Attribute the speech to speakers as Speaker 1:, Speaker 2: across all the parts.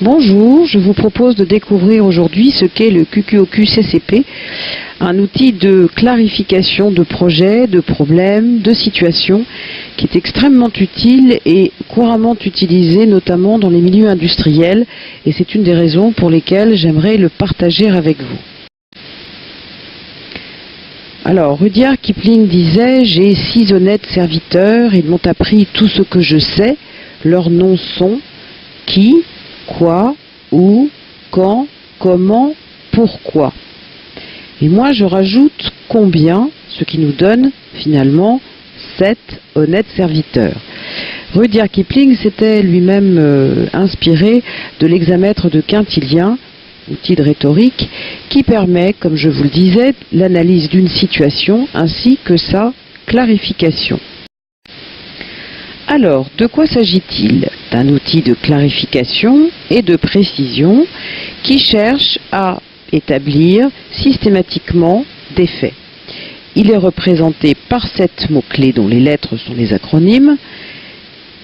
Speaker 1: Bonjour, je vous propose de découvrir aujourd'hui ce qu'est le QQOQ-CCP, un outil de clarification de projets, de problèmes, de situations qui est extrêmement utile et couramment utilisé notamment dans les milieux industriels, et c'est une des raisons pour lesquelles j'aimerais le partager avec vous. Alors, Rudyard Kipling disait « J'ai 6 honnêtes serviteurs, ils m'ont appris tout ce que je sais, leurs noms sont qui, quoi, où, quand, comment, pourquoi ». Et moi je rajoute combien, ce qui nous donne finalement 7 honnêtes serviteurs. Rudyard Kipling s'était lui-même inspiré de l'hexamètre de Quintilien, outil de rhétorique, qui permet, comme je vous le disais, l'analyse d'une situation ainsi que sa clarification. Alors, de quoi s'agit-il? D'un outil de clarification et de précision qui cherche à établir systématiquement des faits. Il est représenté par 7 mots-clés dont les lettres sont les acronymes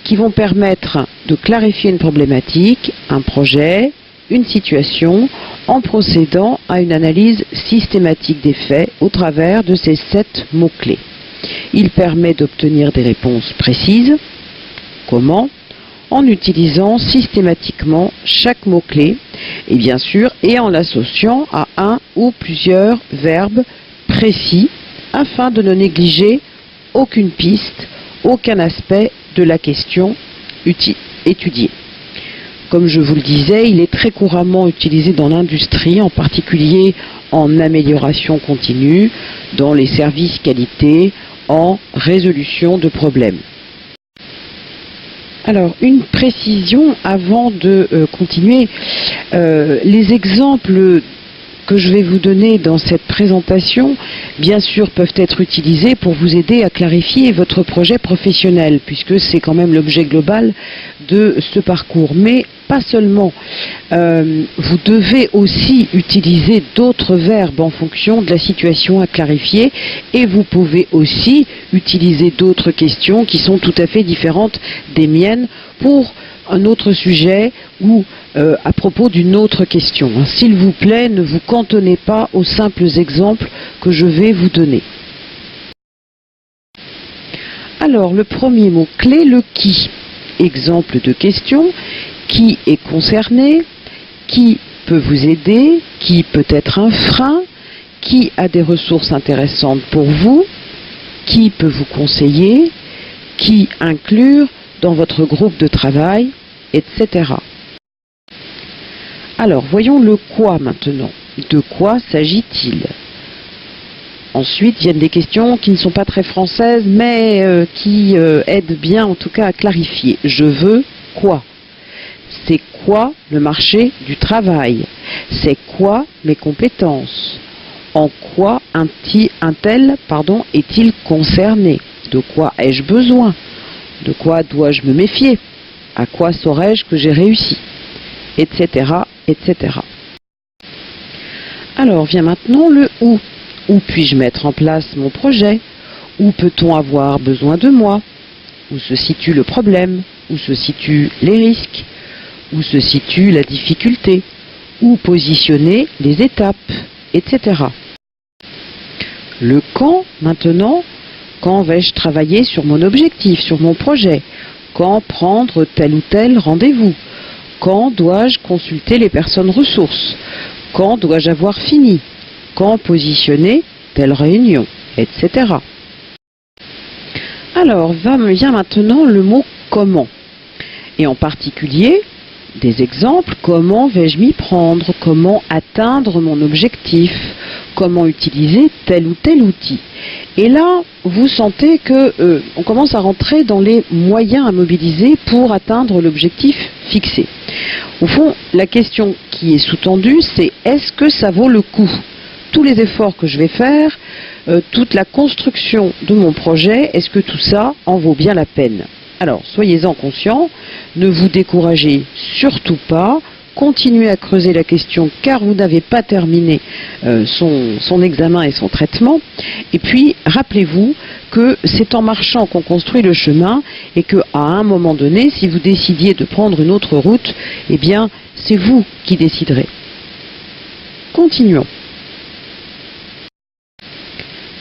Speaker 1: qui vont permettre de clarifier une problématique, un projet, une situation en procédant à une analyse systématique des faits au travers de ces 7 mots-clés. Il permet d'obtenir des réponses précises. Comment? En utilisant systématiquement chaque mot-clé et bien sûr en l'associant à un ou plusieurs verbes précis afin de ne négliger aucune piste, aucun aspect de la question étudiée. Comme je vous le disais, il est très couramment utilisé dans l'industrie, en particulier en amélioration continue, dans les services qualité, en résolution de problèmes. Alors, une précision avant de continuer. Les exemples que je vais vous donner dans cette présentation, bien sûr, peuvent être utilisés pour vous aider à clarifier votre projet professionnel, puisque c'est quand même l'objet global de ce parcours. Mais pas seulement. Vous devez aussi utiliser d'autres verbes en fonction de la situation à clarifier, et vous pouvez aussi utiliser d'autres questions qui sont tout à fait différentes des miennes pour un autre sujet ou à propos d'une autre question. S'il vous plaît, ne vous cantonnez pas aux simples exemples que je vais vous donner. Alors, le premier mot-clé, le qui. Exemple de question. Qui est concerné? Qui peut vous aider? Qui peut être un frein? Qui a des ressources intéressantes pour vous? Qui peut vous conseiller? Qui inclure dans votre groupe de travail? Etc. Alors, voyons le quoi maintenant. De quoi s'agit-il? Ensuite viennent des questions qui ne sont pas très françaises, mais qui aident bien en tout cas à clarifier. Je veux quoi? C'est quoi le marché du travail? C'est quoi mes compétences? En quoi un tel est-il concerné? De quoi ai-je besoin? De quoi dois-je me méfier? À quoi saurais-je que j'ai réussi? Etc. etc. Alors vient maintenant le où. Où puis-je mettre en place mon projet? Où peut-on avoir besoin de moi? Où se situe le problème? Où se situent les risques? Où se situe la difficulté? Où positionner les étapes? Etc. Le quand maintenant. Quand vais-je travailler sur mon objectif, sur mon projet? Quand prendre tel ou tel rendez-vous? Quand dois-je consulter les personnes ressources? Quand dois-je avoir fini? Quand positionner telle réunion? Etc. Alors, vient maintenant le mot comment. Et en particulier, des exemples, comment vais-je m'y prendre? Comment atteindre mon objectif? Comment utiliser tel ou tel outil? Et là, vous sentez que on commence à rentrer dans les moyens à mobiliser pour atteindre l'objectif fixé. Au fond, la question qui est sous-tendue, c'est est-ce que ça vaut le coup? Tous les efforts que je vais faire, toute la construction de mon projet, est-ce que tout ça en vaut bien la peine? Alors, soyez-en conscients, ne vous découragez surtout pas, continuez à creuser la question car vous n'avez pas terminé son examen et son traitement. Et puis, rappelez-vous que c'est en marchant qu'on construit le chemin et qu'à un moment donné, si vous décidiez de prendre une autre route, eh bien, c'est vous qui déciderez. Continuons.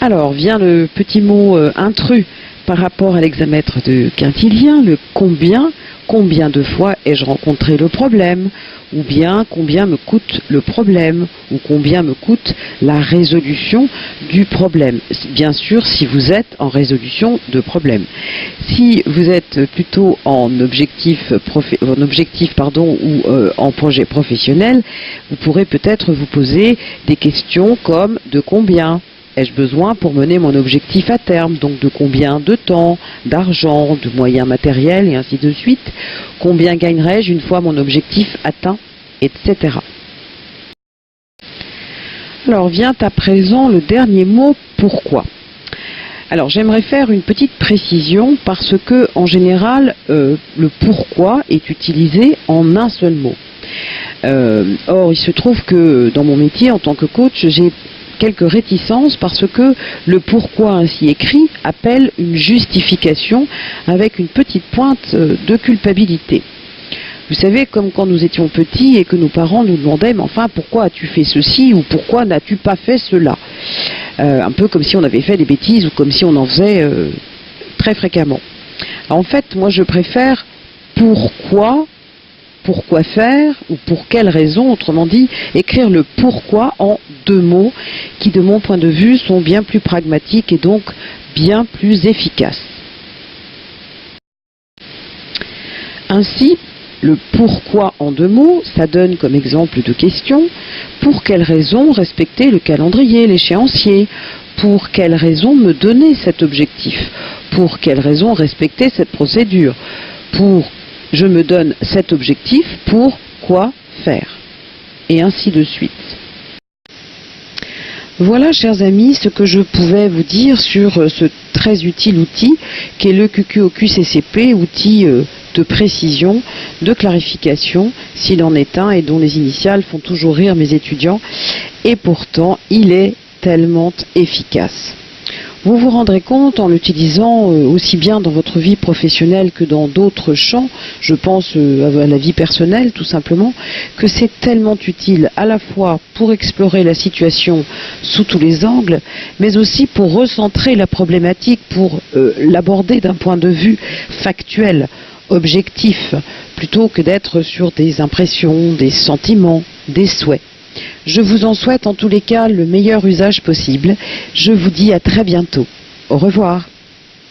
Speaker 1: Alors, vient le petit mot intrus par rapport à l'hexamètre de Quintilien, le combien. Combien de fois ai-je rencontré le problème? Ou bien combien me coûte le problème? Ou combien me coûte la résolution du problème? Bien sûr, si vous êtes en résolution de problème. Si vous êtes plutôt en objectif ou en projet professionnel, vous pourrez peut-être vous poser des questions comme de combien ai-je besoin pour mener mon objectif à terme, donc de combien de temps, d'argent, de moyens matériels et ainsi de suite, combien gagnerai-je une fois mon objectif atteint, etc. Alors vient à présent le dernier mot, pourquoi. Alors j'aimerais faire une petite précision parce que en général le pourquoi est utilisé en un seul mot. Or il se trouve que dans mon métier en tant que coach, j'ai quelques réticences parce que le pourquoi ainsi écrit appelle une justification avec une petite pointe de culpabilité. Vous savez, comme quand nous étions petits et que nos parents nous demandaient « mais enfin, pourquoi as-tu fait ceci » ou « pourquoi n'as-tu pas fait cela ?» Un peu comme si on avait fait des bêtises ou comme si on en faisait très fréquemment. Alors, en fait, moi je préfère pourquoi faire ou pour quelle raison, autrement dit, écrire le pourquoi en deux mots qui, de mon point de vue, sont bien plus pragmatiques et donc bien plus efficaces. Ainsi, le pourquoi en deux mots, ça donne comme exemple de question pour quelle raison respecter le calendrier, l'échéancier, pour quelle raison me donner cet objectif, pour quelle raison respecter cette procédure, je me donne cet objectif pour quoi faire, et ainsi de suite. Voilà, chers amis, ce que je pouvais vous dire sur ce très utile outil qu'est le QQOQ-CCP, outil de précision, de clarification, s'il en est un, et dont les initiales font toujours rire mes étudiants, et pourtant il est tellement efficace. Vous vous rendrez compte en l'utilisant aussi bien dans votre vie professionnelle que dans d'autres champs, je pense à la vie personnelle tout simplement, que c'est tellement utile à la fois pour explorer la situation sous tous les angles, mais aussi pour recentrer la problématique, pour l'aborder d'un point de vue factuel, objectif, plutôt que d'être sur des impressions, des sentiments, des souhaits. Je vous en souhaite en tous les cas le meilleur usage possible. Je vous dis à très bientôt. Au revoir.